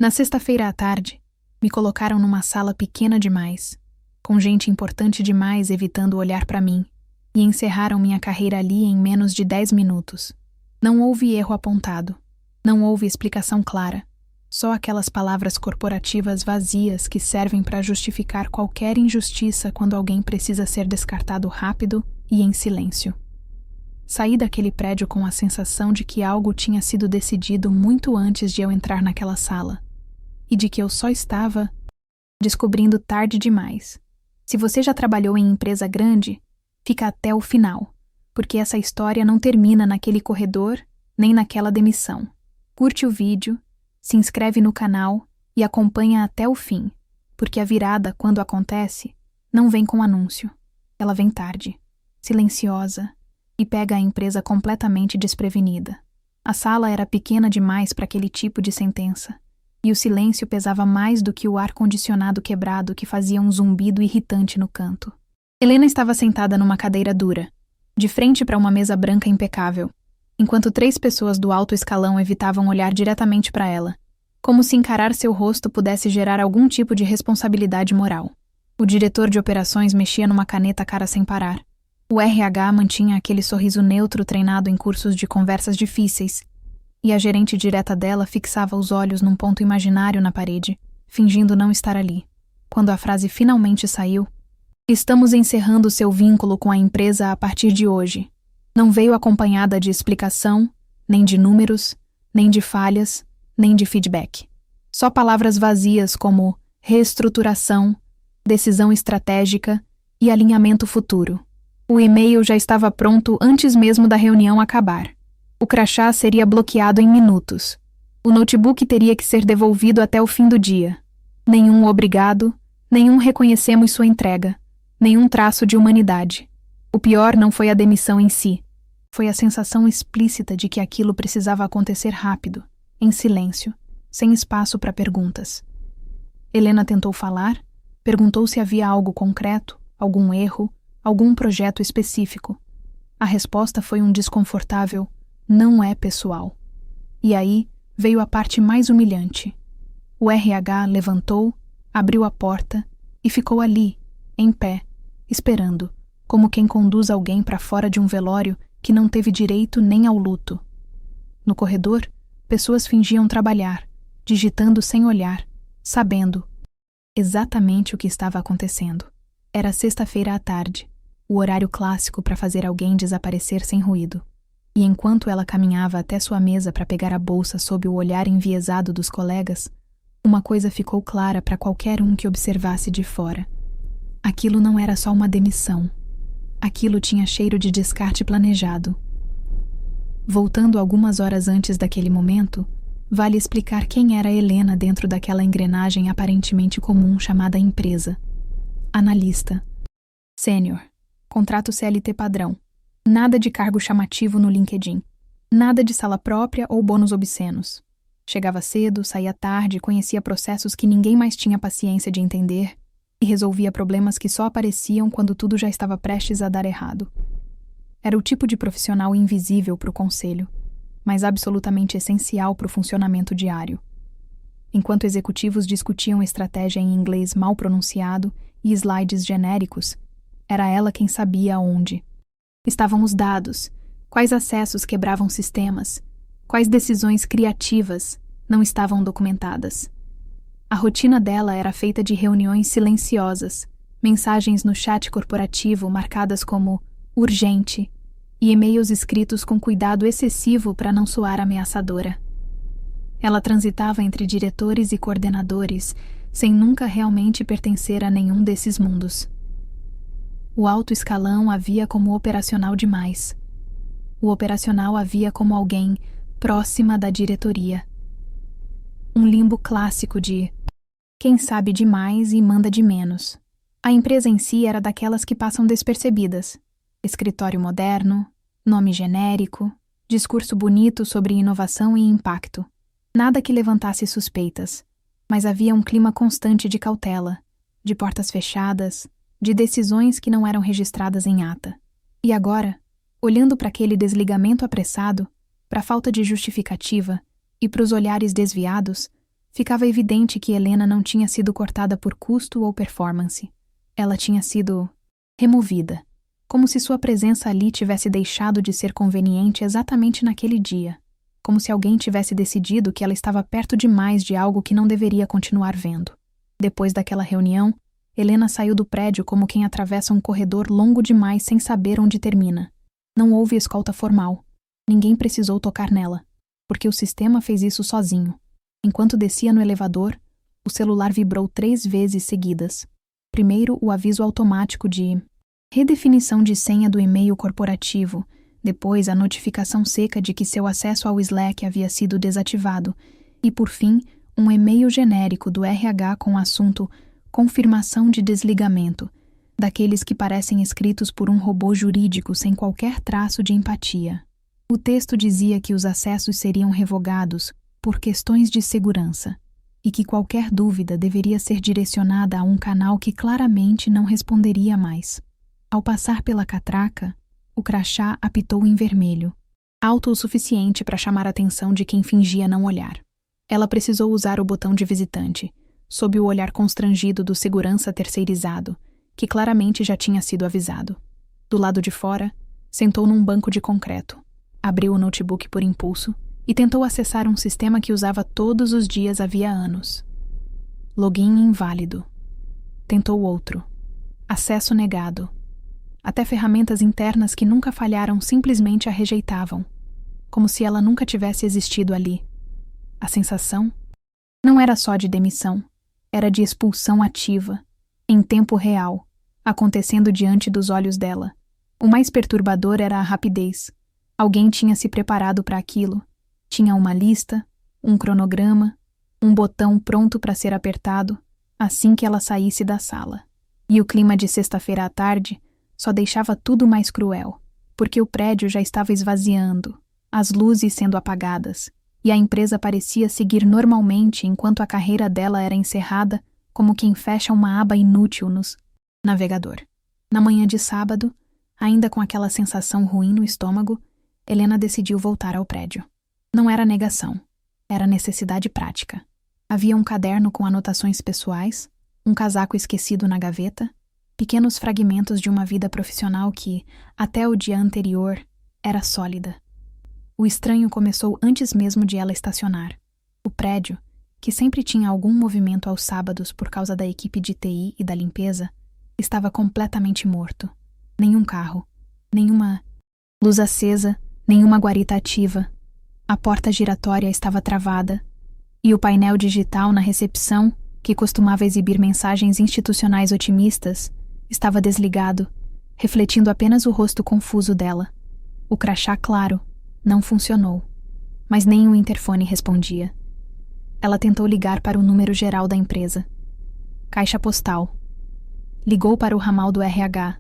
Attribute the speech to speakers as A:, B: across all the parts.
A: Na sexta-feira à tarde, me colocaram numa sala pequena demais, com gente importante demais evitando olhar para mim, e encerraram minha carreira ali em menos de 10 minutos. Não houve erro apontado, não houve explicação clara, só aquelas palavras corporativas vazias que servem para justificar qualquer injustiça quando alguém precisa ser descartado rápido e em silêncio. Saí daquele prédio com a sensação de que algo tinha sido decidido muito antes de eu entrar naquela sala, e de que eu só estava descobrindo tarde demais. Se você já trabalhou em empresa grande, fica até o final, porque essa história não termina naquele corredor nem naquela demissão. Curte o vídeo, se inscreve no canal e acompanha até o fim, porque a virada, quando acontece, não vem com anúncio. Ela vem tarde, silenciosa, e pega a empresa completamente desprevenida. A sala era pequena demais para aquele tipo de sentença, e o silêncio pesava mais do que o ar-condicionado quebrado que fazia um zumbido irritante no canto. Helena estava sentada numa cadeira dura, de frente para uma mesa branca impecável, enquanto 3 pessoas do alto escalão evitavam olhar diretamente para ela, como se encarar seu rosto pudesse gerar algum tipo de responsabilidade moral. O diretor de operações mexia numa caneta cara sem parar. O RH mantinha aquele sorriso neutro treinado em cursos de conversas difíceis, e a gerente direta dela fixava os olhos num ponto imaginário na parede, fingindo não estar ali. Quando a frase finalmente saiu: "Estamos encerrando seu vínculo com a empresa a partir de hoje", não veio acompanhada de explicação, nem de números, nem de falhas, nem de feedback. Só palavras vazias como reestruturação, decisão estratégica e alinhamento futuro. O e-mail já estava pronto antes mesmo da reunião acabar. O crachá seria bloqueado em minutos. O notebook teria que ser devolvido até o fim do dia. Nenhum obrigado, nenhum reconhecemos sua entrega, nenhum traço de humanidade. O pior não foi a demissão em si. Foi a sensação explícita de que aquilo precisava acontecer rápido, em silêncio, sem espaço para perguntas. Helena tentou falar, perguntou se havia algo concreto, algum erro, algum projeto específico. A resposta foi um desconfortável: "Não é pessoal". E aí veio a parte mais humilhante. O RH levantou, abriu a porta e ficou ali, em pé, esperando, como quem conduz alguém para fora de um velório que não teve direito nem ao luto. No corredor, pessoas fingiam trabalhar, digitando sem olhar, sabendo exatamente o que estava acontecendo. Era sexta-feira à tarde, o horário clássico para fazer alguém desaparecer sem ruído. E enquanto ela caminhava até sua mesa para pegar a bolsa sob o olhar enviesado dos colegas, uma coisa ficou clara para qualquer um que observasse de fora. Aquilo não era só uma demissão. Aquilo tinha cheiro de descarte planejado. Voltando algumas horas antes daquele momento, vale explicar quem era Helena dentro daquela engrenagem aparentemente comum chamada empresa. Analista. Sênior. Contrato CLT padrão. Nada de cargo chamativo no LinkedIn. Nada de sala própria ou bônus obscenos. Chegava cedo, saía tarde, conhecia processos que ninguém mais tinha paciência de entender e resolvia problemas que só apareciam quando tudo já estava prestes a dar errado. Era o tipo de profissional invisível para o conselho, mas absolutamente essencial para o funcionamento diário. Enquanto executivos discutiam estratégia em inglês mal pronunciado e slides genéricos, era ela quem sabia aonde estavam os dados, quais acessos quebravam sistemas, quais decisões criativas não estavam documentadas. A rotina dela era feita de reuniões silenciosas, mensagens no chat corporativo marcadas como urgente e e-mails escritos com cuidado excessivo para não soar ameaçadora. Ela transitava entre diretores e coordenadores, sem nunca realmente pertencer a nenhum desses mundos. O alto escalão a via como operacional demais. O operacional a via como alguém próxima da diretoria. Um limbo clássico de quem sabe demais e manda de menos. A empresa em si era daquelas que passam despercebidas. Escritório moderno, nome genérico, discurso bonito sobre inovação e impacto. Nada que levantasse suspeitas, mas havia um clima constante de cautela, de portas fechadas, de decisões que não eram registradas em ata. E agora, olhando para aquele desligamento apressado, para a falta de justificativa e para os olhares desviados, Ficava evidente que Helena não tinha sido cortada por custo ou performance. Ela tinha sido removida, como se sua presença ali tivesse deixado de ser conveniente exatamente naquele dia, como se alguém tivesse decidido que ela estava perto demais de algo que não deveria continuar vendo. Depois daquela reunião, Helena saiu do prédio como quem atravessa um corredor longo demais sem saber onde termina. Não houve escolta formal. Ninguém precisou tocar nela, porque o sistema fez isso sozinho. Enquanto descia no elevador, o celular vibrou 3 vezes seguidas. Primeiro, o aviso automático de redefinição de senha do e-mail corporativo, depois a notificação seca de que seu acesso ao Slack havia sido desativado e, por fim, um e-mail genérico do RH com o assunto confirmação de desligamento, daqueles que parecem escritos por um robô jurídico sem qualquer traço de empatia. O texto dizia que os acessos seriam revogados por questões de segurança e que qualquer dúvida deveria ser direcionada a um canal que claramente não responderia mais. Ao passar pela catraca, o crachá apitou em vermelho, alto o suficiente para chamar a atenção de quem fingia não olhar. Ela precisou usar o botão de visitante, sob o olhar constrangido do segurança terceirizado, que claramente já tinha sido avisado. Do lado de fora, sentou num banco de concreto, abriu o notebook por impulso e tentou acessar um sistema que usava todos os dias havia anos. Login inválido. Tentou outro. Acesso negado. Até ferramentas internas que nunca falharam simplesmente a rejeitavam, como se ela nunca tivesse existido ali. A sensação não era só de demissão, era de expulsão ativa, em tempo real, acontecendo diante dos olhos dela. O mais perturbador era a rapidez. Alguém tinha se preparado para aquilo. Tinha uma lista, um cronograma, um botão pronto para ser apertado assim que ela saísse da sala. E o clima de sexta-feira à tarde só deixava tudo mais cruel, porque o prédio já estava esvaziando, as luzes sendo apagadas, e a empresa parecia seguir normalmente enquanto a carreira dela era encerrada como quem fecha uma aba inútil no navegador. Na manhã de sábado, ainda com aquela sensação ruim no estômago, Helena decidiu voltar ao prédio. Não era negação, era necessidade prática. Havia um caderno com anotações pessoais, um casaco esquecido na gaveta, pequenos fragmentos de uma vida profissional que, até o dia anterior, era sólida. O estranho começou antes mesmo de ela estacionar. O prédio, que sempre tinha algum movimento aos sábados por causa da equipe de TI e da limpeza, estava completamente morto. Nenhum carro, nenhuma luz acesa, nenhuma guarita ativa. A porta giratória estava travada e o painel digital na recepção, que costumava exibir mensagens institucionais otimistas, estava desligado, refletindo apenas o rosto confuso dela. O crachá, claro, não funcionou, mas nem o interfone respondia. Ela tentou ligar para o número geral da empresa. Caixa postal. Ligou para o ramal do RH.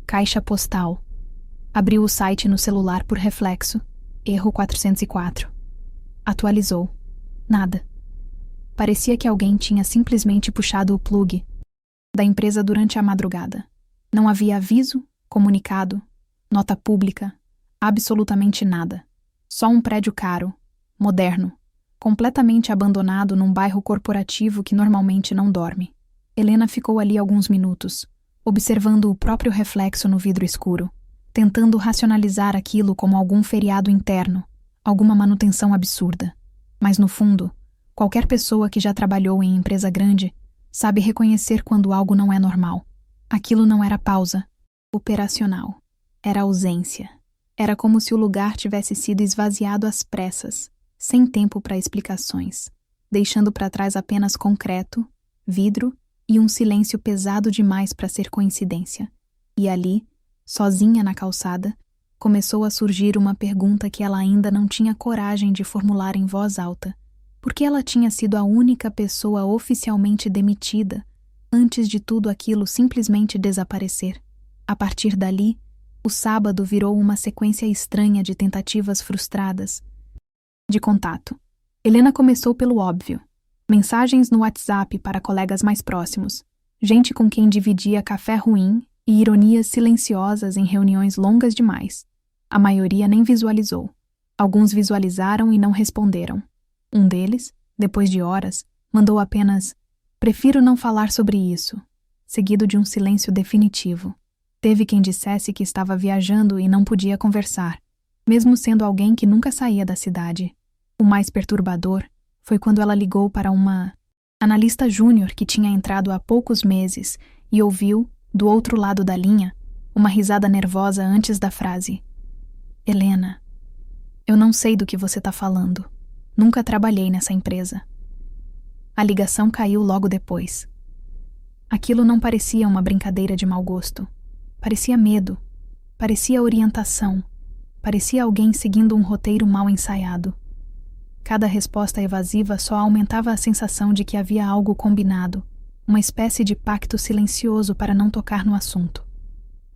A: Caixa postal. Abriu o site no celular por reflexo. Erro 404. Atualizou. Nada. Parecia que alguém tinha simplesmente puxado o plug da empresa durante a madrugada. Não havia aviso, comunicado, nota pública, absolutamente nada. Só um prédio caro, moderno, completamente abandonado num bairro corporativo que normalmente não dorme. Helena ficou ali alguns minutos, observando o próprio reflexo no vidro escuro, tentando racionalizar aquilo como algum feriado interno, alguma manutenção absurda. Mas no fundo, qualquer pessoa que já trabalhou em empresa grande sabe reconhecer quando algo não é normal. Aquilo não era pausa operacional, era ausência. Era como se o lugar tivesse sido esvaziado às pressas, sem tempo para explicações, deixando para trás apenas concreto, vidro e um silêncio pesado demais para ser coincidência. E ali, sozinha na calçada, começou a surgir uma pergunta que ela ainda não tinha coragem de formular em voz alta, porque ela tinha sido a única pessoa oficialmente demitida antes de tudo aquilo simplesmente desaparecer. A partir dali, o sábado virou uma sequência estranha de tentativas frustradas de contato. Helena começou pelo óbvio. Mensagens no WhatsApp para colegas mais próximos, gente com quem dividia café ruim e ironias silenciosas em reuniões longas demais. A maioria nem visualizou. Alguns visualizaram e não responderam. Um deles, Depois de horas, mandou apenas: "Prefiro não falar sobre isso", seguido de um silêncio definitivo. Teve quem dissesse que estava viajando e não podia conversar, mesmo sendo alguém que nunca saía da cidade. O mais perturbador foi quando ela ligou para uma analista júnior que tinha entrado há poucos meses e ouviu, do outro lado da linha, uma risada nervosa antes da frase: "Helena, eu não sei do que você está falando. Nunca trabalhei nessa empresa." A ligação caiu logo depois. Aquilo não parecia uma brincadeira de mau gosto. Parecia medo. Parecia orientação. Parecia alguém seguindo um roteiro mal ensaiado. Cada resposta evasiva só aumentava a sensação de que havia algo combinado, uma espécie de pacto silencioso para não tocar no assunto.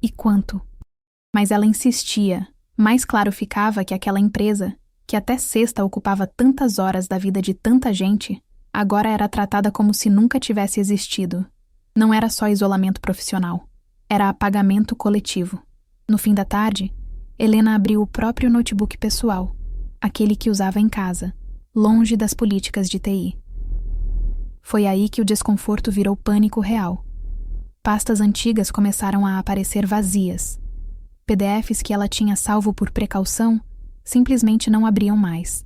A: E quanto? Mas ela insistia. Mais claro ficava que aquela empresa, que até sexta ocupava tantas horas da vida de tanta gente, agora era tratada como se nunca tivesse existido. Não era só isolamento profissional. Era apagamento coletivo. No fim da tarde, Helena abriu o próprio notebook pessoal, aquele que usava em casa, longe das políticas de TI. Foi aí que o desconforto virou pânico real. Pastas antigas começaram a aparecer vazias. PDFs que ela tinha salvo por precaução simplesmente não abriam mais.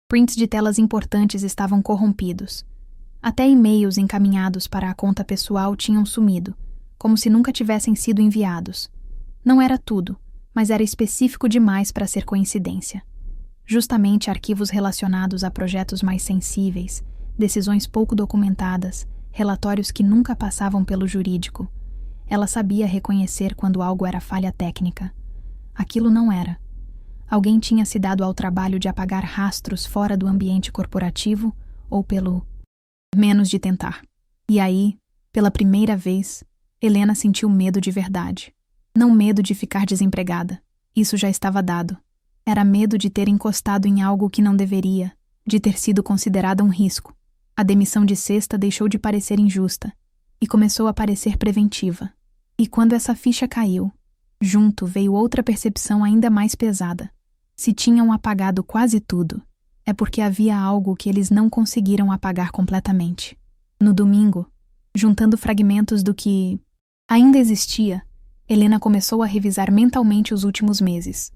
A: Prints de telas importantes estavam corrompidos. Até e-mails encaminhados para a conta pessoal tinham sumido, como se nunca tivessem sido enviados. Não era tudo, mas era específico demais para ser coincidência. Justamente arquivos relacionados a projetos mais sensíveis, decisões pouco documentadas, relatórios que nunca passavam pelo jurídico. Ela sabia reconhecer quando algo era falha técnica. Aquilo não era. Alguém tinha se dado ao trabalho de apagar rastros fora do ambiente corporativo ou pelo menos de tentar. E aí, pela primeira vez, Helena sentiu medo de verdade. Não medo de ficar desempregada. Isso já estava dado. Era medo de ter encostado em algo que não deveria, de ter sido considerada um risco. A demissão de sexta deixou de parecer injusta e começou a parecer preventiva. E quando essa ficha caiu, junto veio outra percepção ainda mais pesada. Se tinham apagado quase tudo, é porque havia algo que eles não conseguiram apagar completamente. No domingo, juntando fragmentos do que ainda existia, Helena começou a revisar mentalmente os últimos meses.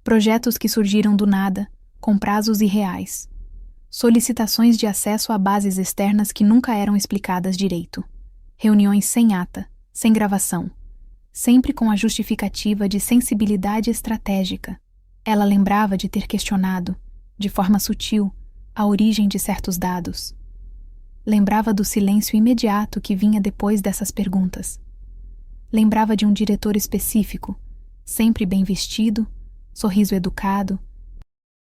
A: Projetos que surgiram do nada, com prazos irreais. Solicitações de acesso a bases externas que nunca eram explicadas direito. Reuniões sem ata, sem gravação. Sempre com a justificativa de sensibilidade estratégica. Ela lembrava de ter questionado, de forma sutil, a origem de certos dados. Lembrava do silêncio imediato que vinha depois dessas perguntas. Lembrava de um diretor específico, sempre bem vestido, sorriso educado,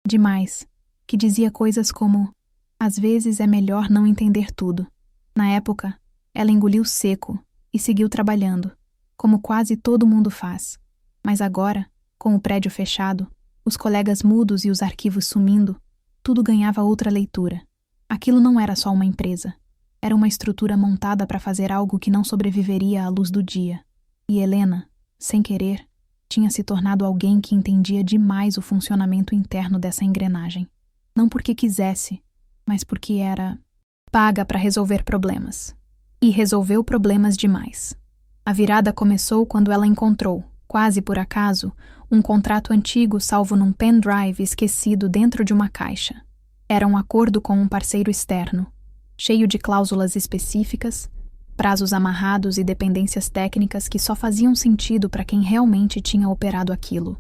A: demais, que dizia coisas como: "Às vezes é melhor não entender tudo." Na época, ela engoliu seco e seguiu trabalhando, como quase todo mundo faz. Mas agora, com o prédio fechado, os colegas mudos e os arquivos sumindo, tudo ganhava outra leitura. Aquilo não era só uma empresa. Era uma estrutura montada para fazer algo que não sobreviveria à luz do dia. E Helena, sem querer, tinha se tornado alguém que entendia demais o funcionamento interno dessa engrenagem. Não porque quisesse, mas porque era paga para resolver problemas. E resolveu problemas demais. A virada começou quando ela encontrou, quase por acaso, um contrato antigo salvo num pendrive esquecido dentro de uma caixa. Era um acordo com um parceiro externo, cheio de cláusulas específicas, prazos amarrados e dependências técnicas que só faziam sentido para quem realmente tinha operado aquilo.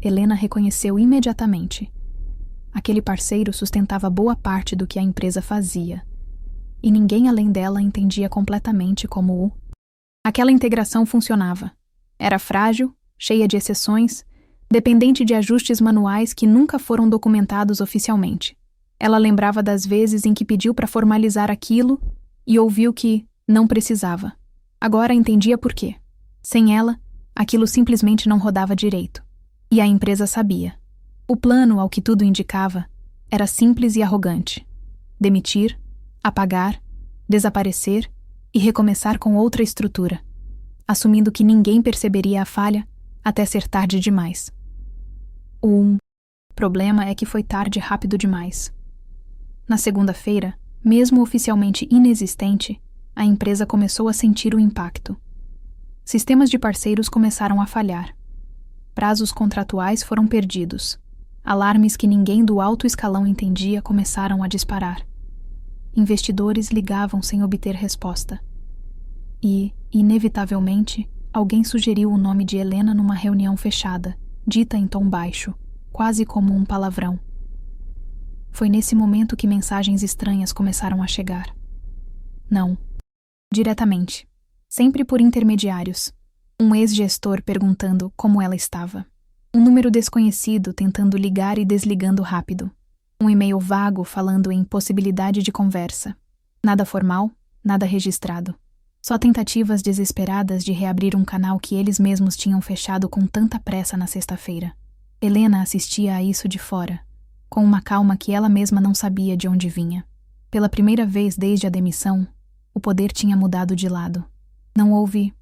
A: Helena reconheceu imediatamente. Aquele parceiro sustentava boa parte do que a empresa fazia, e ninguém além dela entendia completamente como aquela integração funcionava. Era frágil, cheia de exceções, dependente de ajustes manuais que nunca foram documentados oficialmente. Ela lembrava das vezes em que pediu para formalizar aquilo e ouviu que não precisava. Agora entendia por quê. Sem ela, aquilo simplesmente não rodava direito. E a empresa sabia. O plano, ao que tudo indicava, era simples e arrogante. Demitir, apagar, desaparecer e recomeçar com outra estrutura, assumindo que ninguém perceberia a falha até ser tarde demais. O problema é que foi tarde rápido demais. Na segunda-feira, mesmo oficialmente inexistente, a empresa começou a sentir o impacto. Sistemas de parceiros começaram a falhar. Prazos contratuais foram perdidos. Alarmes que ninguém do alto escalão entendia começaram a disparar. Investidores ligavam sem obter resposta. E, inevitavelmente, alguém sugeriu o nome de Helena numa reunião fechada, dita em tom baixo, quase como um palavrão. Foi nesse momento que mensagens estranhas começaram a chegar. Não. Diretamente. Sempre por intermediários. Um ex-gestor perguntando como ela estava. Um número desconhecido tentando ligar e desligando rápido. Um e-mail vago falando em possibilidade de conversa. Nada formal, nada registrado. Só tentativas desesperadas de reabrir um canal que eles mesmos tinham fechado com tanta pressa na sexta-feira. Helena assistia a isso de fora, com uma calma que ela mesma não sabia de onde vinha. Pela primeira vez desde a demissão, o poder tinha mudado de lado. Não houve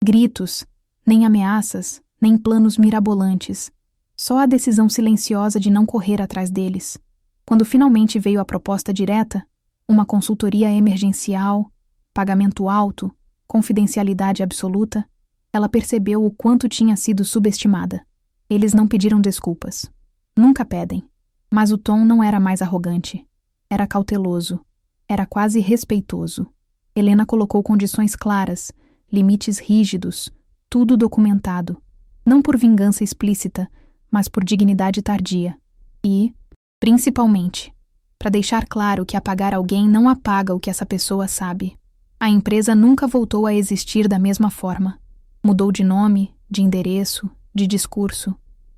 A: gritos, nem ameaças, nem planos mirabolantes. Só a decisão silenciosa de não correr atrás deles. Quando finalmente veio a proposta direta, uma consultoria emergencial, pagamento alto, confidencialidade absoluta, ela percebeu o quanto tinha sido subestimada. Eles não pediram desculpas. Nunca pedem. Mas o tom não era mais arrogante. Era cauteloso. Era quase respeitoso. Helena colocou condições claras, limites rígidos, tudo documentado. Não por vingança explícita, mas por dignidade tardia. E, principalmente, para deixar claro que apagar alguém não apaga o que essa pessoa sabe. A empresa nunca voltou a existir da mesma forma. Mudou de nome, de endereço, de discurso.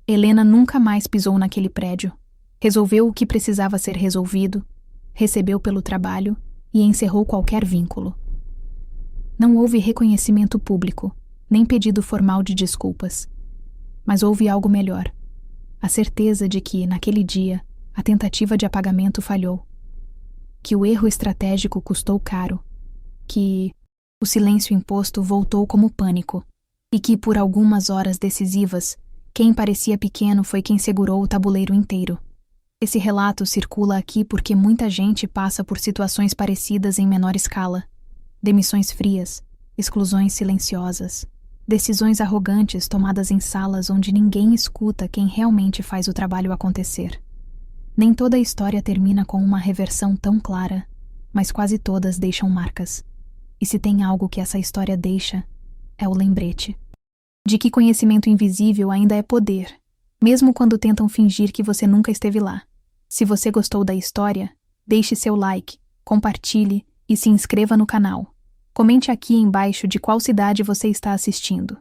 A: Helena nunca mais pisou naquele prédio. Resolveu o que precisava ser resolvido, recebeu pelo trabalho e encerrou qualquer vínculo. Não houve reconhecimento público, nem pedido formal de desculpas. Mas houve algo melhor. A certeza de que, naquele dia, a tentativa de apagamento falhou. Que o erro estratégico custou caro. Que o silêncio imposto voltou como pânico. E que, por algumas horas decisivas, quem parecia pequeno foi quem segurou o tabuleiro inteiro. Esse relato circula aqui porque muita gente passa por situações parecidas em menor escala. Demissões frias, exclusões silenciosas, decisões arrogantes tomadas em salas onde ninguém escuta quem realmente faz o trabalho acontecer. Nem toda a história termina com uma reversão tão clara, mas quase todas deixam marcas. E se tem algo que essa história deixa, é o lembrete. De que conhecimento invisível ainda é poder, mesmo quando tentam fingir que você nunca esteve lá. Se você gostou da história, deixe seu like, compartilhe e se inscreva no canal. Comente aqui embaixo de qual cidade você está assistindo.